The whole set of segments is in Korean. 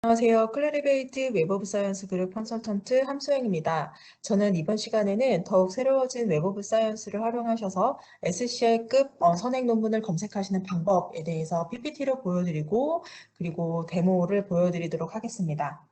안녕하세요. 클래리베이트 웹 오브 사이언스 그룹 컨설턴트 함소영입니다. 저는 이번 시간에는 더욱 새로워진 웹 오브 사이언스를 활용하셔서 SCI급 선행 논문을 검색하시는 방법에 대해서 PPT로 보여드리고 그리고 데모를 보여드리도록 하겠습니다.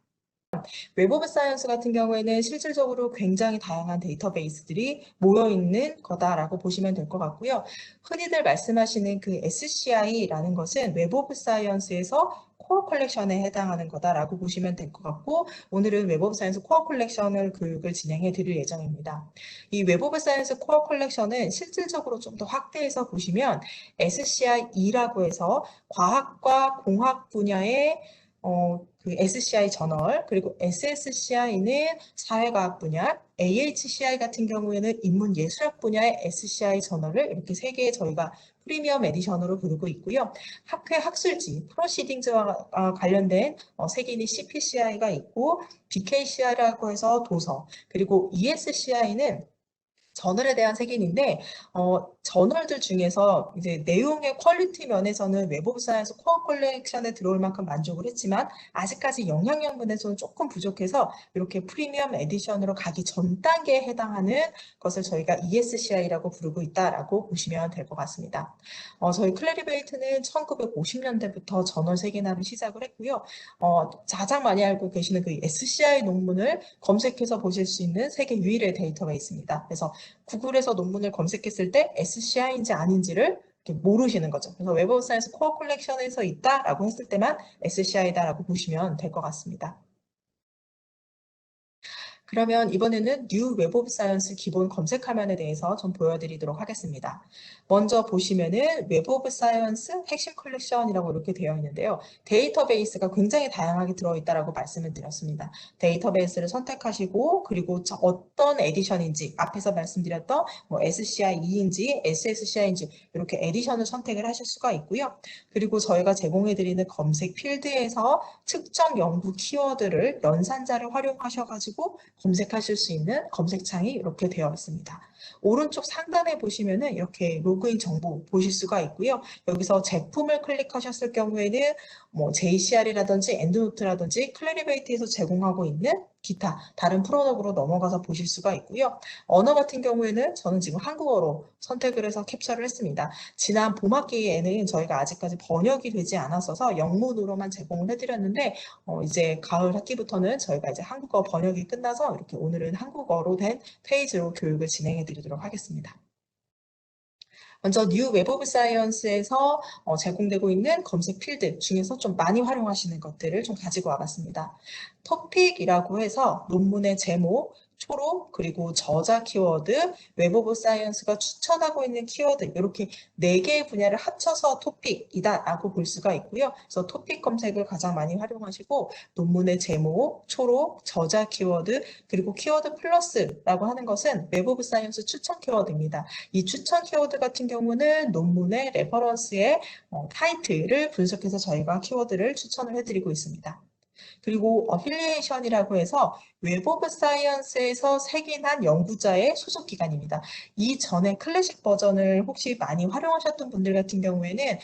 웹 오브 사이언스 같은 경우에는 실질적으로 굉장히 다양한 데이터베이스들이 모여있는 거다라고 보시면 될 것 같고요. 흔히들 말씀하시는 그 SCI라는 것은 웹 오브 사이언스에서 코어 컬렉션에 해당하는 거다라고 보시면 될 것 같고, 오늘은 웹 오브 사이언스 코어 컬렉션을 교육을 진행해 드릴 예정입니다. 이 웹 오브 사이언스 코어 컬렉션은 실질적으로 좀 더 확대해서 보시면 SCI2라고 해서 과학과 공학 분야의 그 SCI 저널, 그리고 SSCI는 사회과학 분야, AHCI 같은 경우에는 인문예술학 분야의 SCI 저널을 이렇게 세 개의 저희가 프리미엄 에디션으로 부르고 있고요. 학회 학술지, 프로시딩즈와 관련된 세계인의 CPCI가 있고, BKCI라고 해서 도서, 그리고 ESCI는 저널에 대한 색인인데 저널들 중에서 이제 내용의 퀄리티 면에서는 웹 오브 사이언스 코어 컬렉션에 들어올 만큼 만족을 했지만 아직까지 영향력 면에서는 조금 부족해서 이렇게 프리미엄 에디션으로 가기 전 단계에 해당하는 것을 저희가 ESCI라고 부르고 있다라고 보시면 될 것 같습니다. 저희 클래리베이트는 1950년대부터 저널 세계화를 시작을 했고요. 가장 많이 알고 계시는 그 SCI 논문을 검색해서 보실 수 있는 세계 유일의 데이터베이스입니다. 그래서 구글에서 논문을 검색했을 때 SCI인지 아닌지를 모르시는 거죠. 그래서 웹 오브 사이언스 코어 컬렉션에서 있다라고 했을 때만 SCI다라고 보시면 될 것 같습니다. 그러면 이번에는 New Web of Science 기본 검색 화면에 대해서 좀 보여드리도록 하겠습니다. 먼저 보시면은 Web of Science 핵심 컬렉션이라고 이렇게 되어 있는데요. 데이터베이스가 굉장히 다양하게 들어있다라고 말씀을 드렸습니다. 데이터베이스를 선택하시고 그리고 어떤 에디션인지 앞에서 말씀드렸던 뭐 SCI2인지 SSCI인지 이렇게 에디션을 선택을 하실 수가 있고요. 그리고 저희가 제공해드리는 검색 필드에서 특정 연구 키워드를 연산자를 활용하셔가지고 검색하실 수 있는 검색창이 이렇게 되어 있습니다. 오른쪽 상단에 보시면은 이렇게 로그인 정보 보실 수가 있고요. 여기서 제품을 클릭하셨을 경우에는 뭐 JCR이라든지 엔드노트라든지 클래리베이트에서 제공하고 있는 기타 다른 프로덕트로 넘어가서 보실 수가 있고요. 언어 같은 경우에는 저는 지금 한국어로 선택을 해서 캡처를 했습니다. 지난 봄학기에는 저희가 아직까지 번역이 되지 않았어서 영문으로만 제공을 해드렸는데 이제 가을 학기부터는 저희가 이제 한국어 번역이 끝나서 이렇게 오늘은 한국어로 된 페이지로 교육을 진행해 드리도록 하겠습니다. 먼저 뉴 웹 오브 사이언스에서 제공되고 있는 검색 필드 중에서 좀 많이 활용하시는 것들을 좀 가지고 와봤습니다. 토픽이라고 해서 논문의 제목, 초록, 그리고 저자 키워드, 웹 오브 사이언스가 추천하고 있는 키워드 이렇게 네 개의 분야를 합쳐서 토픽이다라고 볼 수가 있고요. 그래서 토픽 검색을 가장 많이 활용하시고 논문의 제목, 초록, 저자 키워드, 그리고 키워드 플러스라고 하는 것은 웹 오브 사이언스 추천 키워드입니다. 이 추천 키워드 같은 경우는 논문의 레퍼런스의 타이틀을 분석해서 저희가 키워드를 추천을 해드리고 있습니다. 그리고 어필리에이션이라고 해서 웹 오브 사이언스에서 색인한 연구자의 소속 기관입니다. 이전에 클래식 버전을 혹시 많이 활용하셨던 분들 같은 경우에는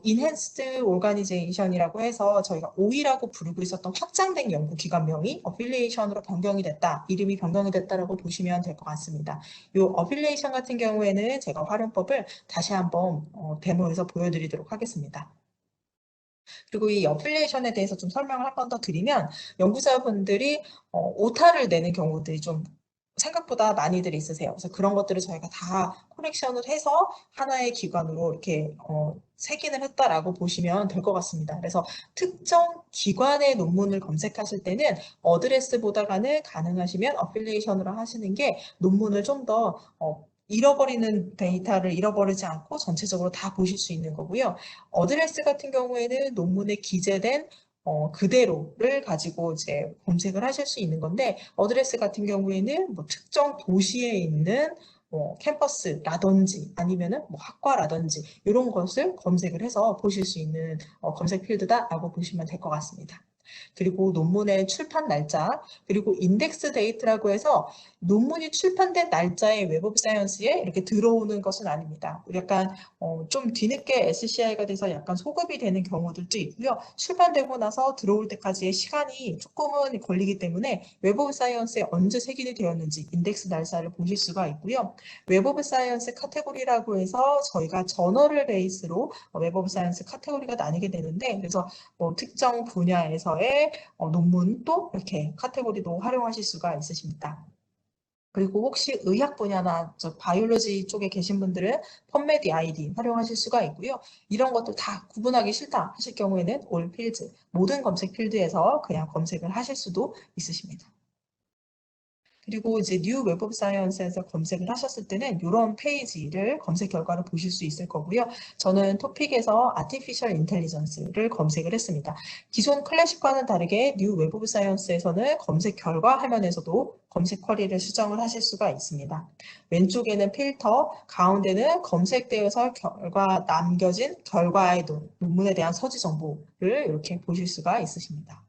인핸스드 오르가니제이션이라고 해서 저희가 OE라고 부르고 있었던 확장된 연구 기관명이 어필리에이션으로 변경이 됐다, 이름이 변경이 됐다라고 보시면 될 것 같습니다. 이 어필리에이션 같은 경우에는 제가 활용법을 다시 한번 데모에서 보여드리도록 하겠습니다. 그리고 이 어플리에이션에 대해서 좀 설명을 한 번 더 드리면 연구자분들이 오타를 내는 경우들이 좀 생각보다 많이들 있으세요. 그래서 그런 것들을 저희가 다 코렉션을 해서 하나의 기관으로 이렇게 색인을 했다라고 보시면 될 것 같습니다. 그래서 특정 기관의 논문을 검색하실 때는 어드레스보다가는 가능하시면 어필리에이션으로 하시는 게 논문을 좀더 잃어버리는 데이터를 잃어버리지 않고 전체적으로 다 보실 수 있는 거고요. 어드레스 같은 경우에는 논문에 기재된 그대로를 가지고 이제 검색을 하실 수 있는 건데 어드레스 같은 경우에는 뭐 특정 도시에 있는 캠퍼스라든지 아니면은 뭐 학과라든지 이런 것을 검색을 해서 보실 수 있는 검색 필드다라고 보시면 될 것 같습니다. 그리고 논문의 출판 날짜, 그리고 인덱스 데이트라고 해서 논문이 출판된 날짜에 웹 오브 사이언스에 이렇게 들어오는 것은 아닙니다. 약간 좀 뒤늦게 SCI가 돼서 약간 소급이 되는 경우들도 있고요. 출판되고 나서 들어올 때까지의 시간이 조금은 걸리기 때문에 웹 오브 사이언스에 언제 색일이 되었는지 인덱스 날짜를 보실 수가 있고요. 웹 오브 사이언스 카테고리라고 해서 저희가 저널을 베이스로 웹 오브 사이언스 카테고리가 나뉘게 되는데, 그래서 특정 분야에서의 논문도 이렇게 카테고리도 활용하실 수가 있으십니다. 그리고 혹시 의학 분야나 바이올로지 쪽에 계신 분들은 펀메디 아이디 활용하실 수가 있고요. 이런 것들 다 구분하기 싫다 하실 경우에는 올 필드, 모든 검색 필드에서 그냥 검색을 하실 수도 있으십니다. 그리고 이제 뉴 웹 오브 사이언스에서 검색을 하셨을 때는 이런 페이지를 검색 결과를 보실 수 있을 거고요. 저는 토픽에서 아티피셜 인텔리전스를 검색을 했습니다. 기존 클래식과는 다르게 뉴 웹 오브 사이언스에서는 검색 결과 화면에서도 검색 쿼리를 수정을 하실 수가 있습니다. 왼쪽에는 필터, 가운데는 검색되어서 결과 남겨진 결과의 논문에 대한 서지 정보를 이렇게 보실 수가 있으십니다.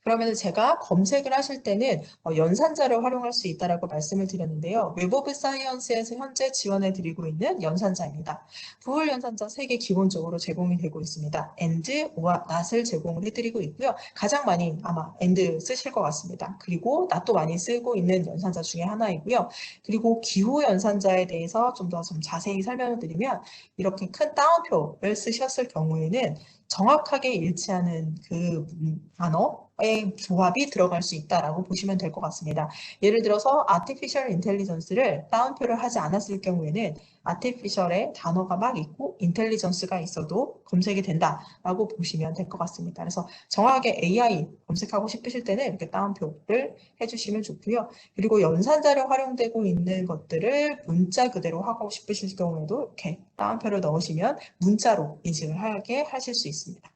그러면 제가 검색을 하실 때는 연산자를 활용할 수 있다라고 말씀을 드렸는데요. 웹 오브 사이언스에서 현재 지원해 드리고 있는 연산자입니다. 부월 연산자 3개 기본적으로 제공이 되고 있습니다. and, or, not을 제공을 해드리고 있고요. 가장 많이 아마 and 쓰실 것 같습니다. 그리고 not도 많이 쓰고 있는 연산자 중에 하나이고요. 그리고 기호 연산자에 대해서 좀 더 좀 자세히 설명을 드리면 이렇게 큰 따옴표를 쓰셨을 경우에는 정확하게 일치하는 그 단어의 조합이 들어갈 수 있다라고 보시면 될 것 같습니다. 예를 들어서 artificial intelligence를 따옴표를 하지 않았을 경우에는 artificial의 단어가 막 있고 intelligence가 있어도 검색이 된다라고 보시면 될 것 같습니다. 그래서 정확하게 AI 검색하고 싶으실 때는 이렇게 따옴표를 해주시면 좋고요. 그리고 연산자로 활용되고 있는 것들을 문자 그대로 하고 싶으실 경우에도 이렇게 따옴표를 넣으시면 문자로 인식을 하게 하실 수 있습니다.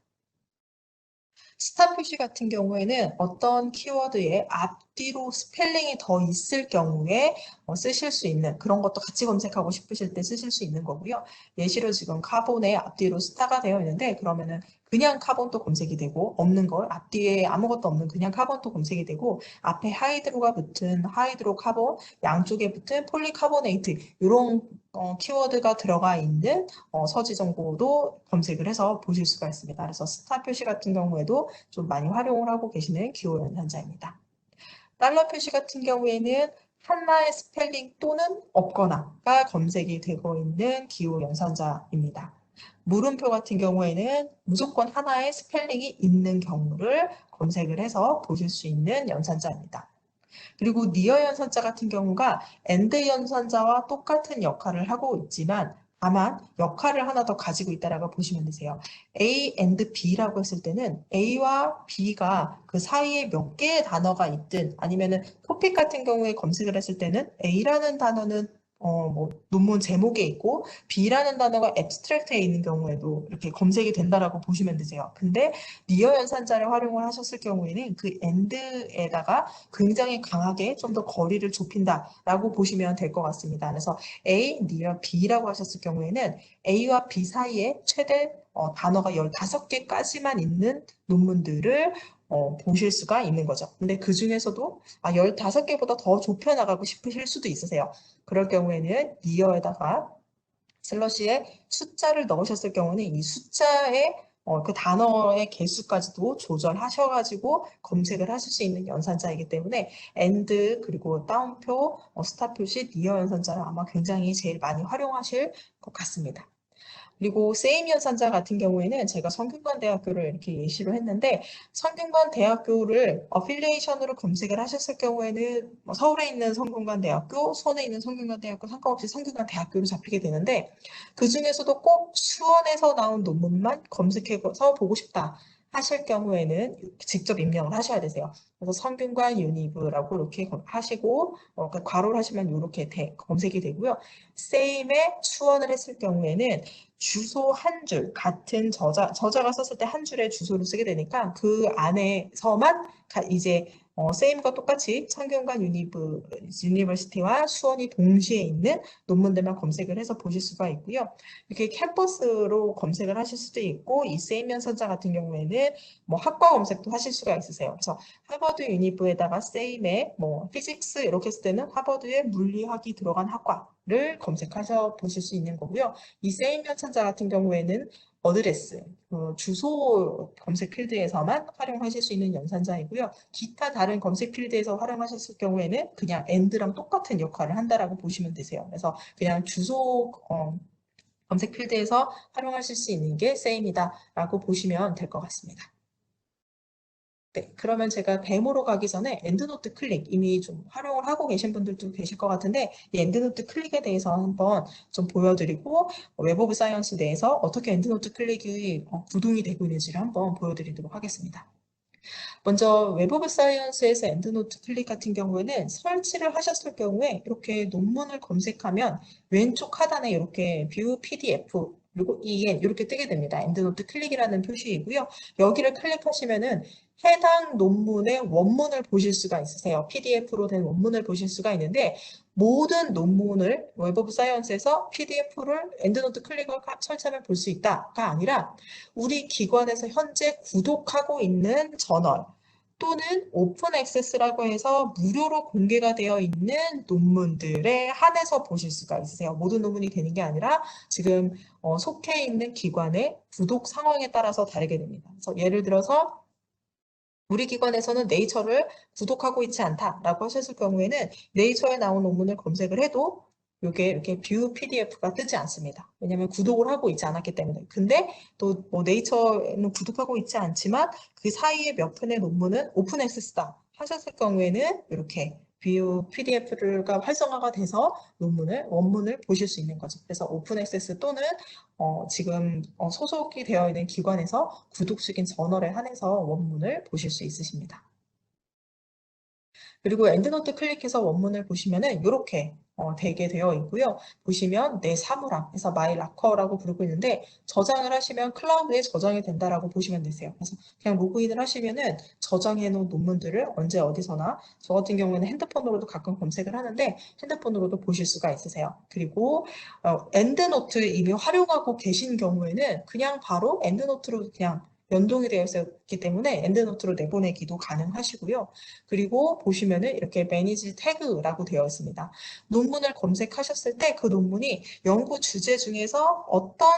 스타 표시 같은 경우에는 어떤 키워드에 앞뒤로 스펠링이 더 있을 경우에 쓰실 수 있는 그런 것도 같이 검색하고 싶으실 때 쓰실 수 있는 거고요. 예시로 지금 카본에 앞뒤로 스타가 되어 있는데 그러면은 그냥 카본도 검색이 되고 없는 걸 앞뒤에 아무것도 없는 그냥 카본도 검색이 되고 앞에 하이드로가 붙은 하이드로 카본 양쪽에 붙은 폴리카보네이트 이런 키워드가 들어가 있는 서지 정보도 검색을 해서 보실 수가 있습니다. 그래서 스타 표시 같은 경우에도 좀 많이 활용을 하고 계시는 기호 연산자입니다. 달러 표시 같은 경우에는 한나의 스펠링 또는 없거나가 검색이 되고 있는 기호 연산자입니다. 물음표 같은 경우에는 무조건 하나의 스펠링이 있는 경우를 검색을 해서 보실 수 있는 연산자입니다. 그리고 니어 연산자 같은 경우가 엔드 연산자와 똑같은 역할을 하고 있지만 다만 역할을 하나 더 가지고 있다라고 보시면 되세요. A and B라고 했을 때는 A와 B가 그 사이에 몇 개의 단어가 있든 아니면은 토픽 같은 경우에 검색을 했을 때는 A라는 단어는 논문 제목에 있고 B라는 단어가 앱스트랙트에 있는 경우에도 이렇게 검색이 된다라고 보시면 되세요. 근데 니어 연산자를 활용을 하셨을 경우에는 그 and에다가 굉장히 강하게 좀 더 거리를 좁힌다라고 보시면 될 것 같습니다. 그래서 A, near B라고 하셨을 경우에는 A와 B 사이에 최대 단어가 15개까지만 있는 논문들을 보실 수가 있는 거죠. 근데 그 중에서도 15개보다 더 좁혀나가고 싶으실 수도 있으세요. 그럴 경우에는 near에다가 슬러시에 숫자를 넣으셨을 경우는 이 숫자의 그 단어의 개수까지도 조절하셔가지고 검색을 하실 수 있는 연산자이기 때문에 and 그리고 따옴표, 스타 표시, 니어 연산자를 아마 굉장히 제일 많이 활용하실 것 같습니다. 그리고 세임 연산자 같은 경우에는 제가 성균관대학교를 이렇게 예시로 했는데 성균관대학교를 어필리에이션으로 검색을 하셨을 경우에는 서울에 있는 성균관대학교, 수원에 있는 성균관대학교 상관없이 성균관대학교로 잡히게 되는데 그 중에서도 꼭 수원에서 나온 논문만 검색해서 보고 싶다. 하실 경우에는 직접 입력을 하셔야 되세요. 그래서 성균관 유니브라고 이렇게 하시고 괄호를 하시면 이렇게 검색이 되고요. 세임에 수원을 했을 경우에는 주소 한 줄, 같은 저자가 썼을 때 한 줄의 주소를 쓰게 되니까 그 안에서만 이제 세임과 똑같이 창경관 유니버시티와 수원이 동시에 있는 논문들만 검색을 해서 보실 수가 있고요. 이렇게 캠퍼스로 검색을 하실 수도 있고, 이 세임 연산자 같은 경우에는 뭐 학과 검색도 하실 수가 있으세요. 그래서 하버드 유니브에다가 세임에 뭐 피직스 이렇게 했을 때는 하버드의 물리학이 들어간 학과를 검색하셔 보실 수 있는 거고요. 이 세임 연산자 같은 경우에는 어드레스, 주소 검색 필드에서만 활용하실 수 있는 연산자이고요. 기타 다른 검색 필드에서 활용하셨을 경우에는 그냥 AND랑 똑같은 역할을 한다라고 보시면 되세요. 그래서 그냥 주소 검색 필드에서 활용하실 수 있는 게 세임이다라고 보시면 될 것 같습니다. 네, 그러면 제가 데모로 가기 전에 엔드노트 클릭 이미 좀 활용을 하고 계신 분들도 계실 것 같은데 이 엔드노트 클릭에 대해서 한번 좀 보여드리고 웹 오브 사이언스 내에서 어떻게 엔드노트 클릭이 구동이 되고 있는지를 한번 보여드리도록 하겠습니다. 먼저 웹 오브 사이언스에서 엔드노트 클릭 같은 경우에는 설치를 하셨을 경우에 이렇게 논문을 검색하면 왼쪽 하단에 이렇게 뷰 PDF 그리고 EN 이렇게 뜨게 됩니다. 엔드노트 클릭이라는 표시이고요. 여기를 클릭하시면은 해당 논문의 원문을 보실 수가 있으세요. PDF로 된 원문을 보실 수가 있는데 모든 논문을 웹 오브 사이언스에서 PDF를 엔드노트 클릭을 설치하면 볼 수 있다가 아니라 우리 기관에서 현재 구독하고 있는 저널 또는 오픈 액세스라고 해서 무료로 공개가 되어 있는 논문들에 한해서 보실 수가 있으세요. 모든 논문이 되는 게 아니라 지금 속해 있는 기관의 구독 상황에 따라서 다르게 됩니다. 그래서 예를 들어서 우리 기관에서는 네이처를 구독하고 있지 않다라고 하셨을 경우에는 네이처에 나온 논문을 검색을 해도 이게 이렇게 뷰 PDF가 뜨지 않습니다. 왜냐하면 구독을 하고 있지 않았기 때문에. 근데 또 뭐 네이처는 구독하고 있지 않지만 그 사이에 몇 편의 논문은 오픈 액세스다 하셨을 경우에는 이렇게 뷰 PDF가 활성화가 돼서 원문을 보실 수 있는 거죠. 그래서 오픈 액세스 또는 지금 소속이 되어 있는 기관에서 구독식인 저널에 한해서 원문을 보실 수 있으십니다. 그리고 엔드노트 클릭해서 원문을 보시면은 이렇게 되게 되어 있고요. 보시면 내 사물함, 그래서 마이 락커라고 부르고 있는데 저장을 하시면 클라우드에 저장이 된다라고 보시면 되세요. 그래서 그냥 로그인을 하시면은 저장해 놓은 논문들을 언제 어디서나 저 같은 경우에는 핸드폰으로도 가끔 검색을 하는데 핸드폰으로도 보실 수가 있으세요. 그리고 엔드노트 이미 활용하고 계신 경우에는 그냥 바로 엔드노트로 그냥 연동이 되어 있기 때문에 엔드노트로 내보내기도 가능하시고요. 그리고 보시면은 이렇게 매니지 태그라고 되어 있습니다. 논문을 검색하셨을 때 그 논문이 연구 주제 중에서 어떤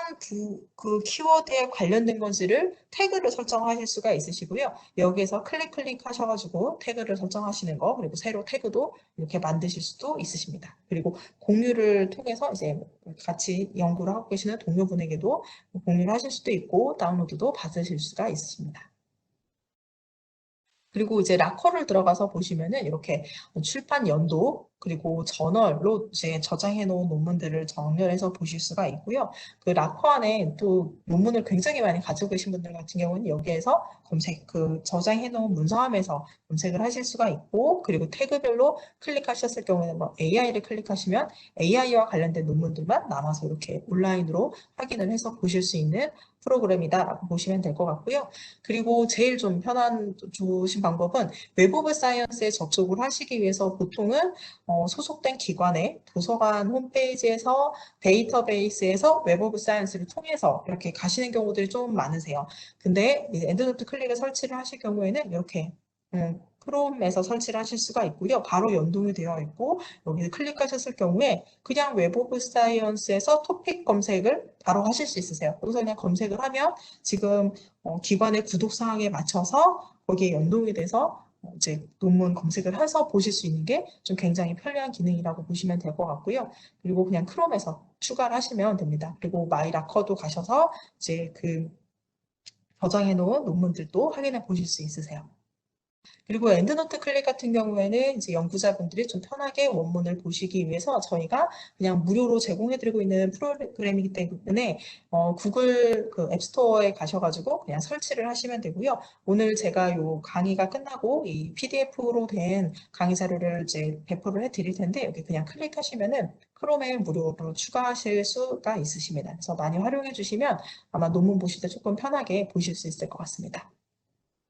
그 키워드에 관련된 건지를 태그를 설정하실 수가 있으시고요. 여기에서 클릭 하셔가지고 태그를 설정하시는 거, 그리고 새로 태그도 이렇게 만드실 수도 있으십니다. 그리고 공유를 통해서 이제 같이 연구를 하고 계시는 동료분에게도 공유를 하실 수도 있고 다운로드도 받으실 수가 있습니다. 그리고 이제 락커를 들어가서 보시면은 이렇게 출판 연도 그리고 저널로 이제 저장해 놓은 논문들을 정렬해서 보실 수가 있고요. 그 락커 안에 또 논문을 굉장히 많이 가지고 계신 분들 같은 경우는 여기에서 그 저장해 놓은 문서함에서 검색을 하실 수가 있고, 그리고 태그별로 클릭하셨을 경우에는 뭐 AI를 클릭하시면 AI와 관련된 논문들만 남아서 이렇게 온라인으로 확인을 해서 보실 수 있는 프로그램이다라고 보시면 될 것 같고요. 그리고 제일 좀 좋으신 방법은 웹 오브 사이언스에 접속을 하시기 위해서 보통은 소속된 기관의 도서관 홈페이지에서 데이터베이스에서 웹 오브 사이언스를 통해서 이렇게 가시는 경우들이 좀 많으세요. 근데 엔드노트 클릭을 설치를 하실 경우에는 이렇게 크롬에서 설치를 하실 수가 있고요. 바로 연동이 되어 있고 여기 클릭하셨을 경우에 그냥 웹 오브 사이언스에서 토픽 검색을 바로 하실 수 있으세요. 여기서 그냥 검색을 하면 지금 기관의 구독 사항에 맞춰서 거기에 연동이 돼서 이제 논문 검색을 해서 보실 수 있는 게 좀 굉장히 편리한 기능이라고 보시면 될 것 같고요. 그리고 그냥 크롬에서 추가를 하시면 됩니다. 그리고 마이라커도 가셔서 이제 그 저장해 놓은 논문들도 확인해 보실 수 있으세요. 그리고 엔드노트 클릭 같은 경우에는 이제 연구자분들이 좀 편하게 원문을 보시기 위해서 저희가 그냥 무료로 제공해드리고 있는 프로그램이기 때문에 구글 그 앱스토어에 가셔가지고 그냥 설치를 하시면 되고요. 오늘 제가 요 강의가 끝나고 이 PDF로 된 강의 자료를 이제 배포를 해드릴 텐데 여기 그냥 클릭하시면은 크롬에 무료로 추가하실 수가 있으십니다. 그래서 많이 활용해 주시면 아마 논문 보실 때 조금 편하게 보실 수 있을 것 같습니다.